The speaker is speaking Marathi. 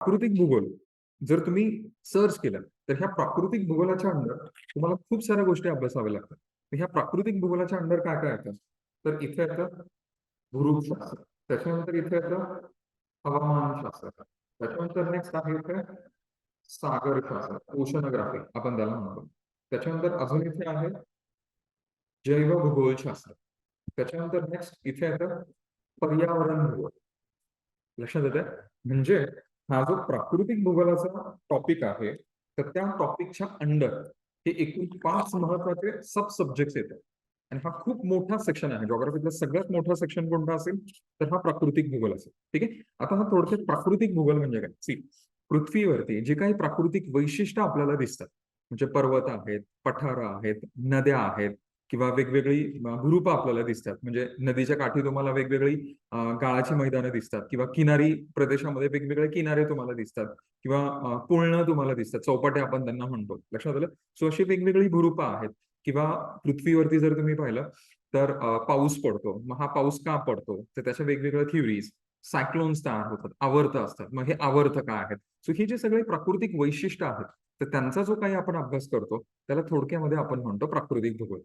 प्राकृतिक भूगोल जर तुम्ही सर्च केलं तर ह्या प्राकृतिक भूगोलाच्या अंडर तुम्हाला खूप साऱ्या गोष्टी अभ्यासाव्या लागतात. तर ह्या प्राकृतिक भूगोलाच्या अंडर काय काय येतं? तर इथे येतं भूशास्त्र, त्याच्यानंतर इथे येतं हवामानशास्त्र, त्याच्यानंतर नेक्स्ट आहे इथे सागरशास्त्र, ओशनोग्राफी आपण त्याला म्हणतो. त्याच्यानंतर अजून इथे आहे जैवभूगोलशास्त्र. त्याच्यानंतर नेक्स्ट इथे येतं पर्यावरण भूगोल. लक्षात येते म्हणजे हा जो प्राकृतिक भूगोलाचा टॉपिक आहे तर त्या टॉपिकच्या अंडर हे एकूण 5 महत्वाचे सब सब्जेक्ट येतात. आणि हा खूप मोठा सेक्शन आहे. जॉग्राफीतला सगळ्यात मोठा सेक्शन कोणता असेल तर हा प्राकृतिक भूगोल असेल. ठीक आहे. आता हा थोडक्यात प्राकृतिक भूगोल म्हणजे काय? सी, पृथ्वीवरती जे काही प्राकृतिक वैशिष्ट्य आपल्याला दिसतात म्हणजे पर्वत आहेत, पठार आहेत, नद्या आहेत किंवा वेगवेगळी भूरूप आपल्याला दिसतात. म्हणजे नदीच्या काठी तुम्हाला वेगवेगळी गाळाची मैदानं दिसतात किंवा किनारी प्रदेशामध्ये वेगवेगळे किनारे तुम्हाला दिसतात किंवा पुळणं तुम्हाला दिसतात, चौपाट्या आपण त्यांना म्हणतो. लक्षात आलं? सो अशी वेगवेगळी भूरूपं आहेत. किंवा पृथ्वीवरती जर तुम्ही पाहिलं तर पाऊस पडतो. मग हा पाऊस का पडतो? तर त्याच्या वेगवेगळ्या थ्युरीज, सायक्लोन्स तयार होतात, आवर्त असतात. मग हे आवर्त काय आहेत? सो ही जे सगळे प्राकृतिक वैशिष्ट्य आहेत तर त्यांचा जो काही आपण अभ्यास करतो त्याला थोडक्यामध्ये आपण म्हणतो प्राकृतिक भूगोल.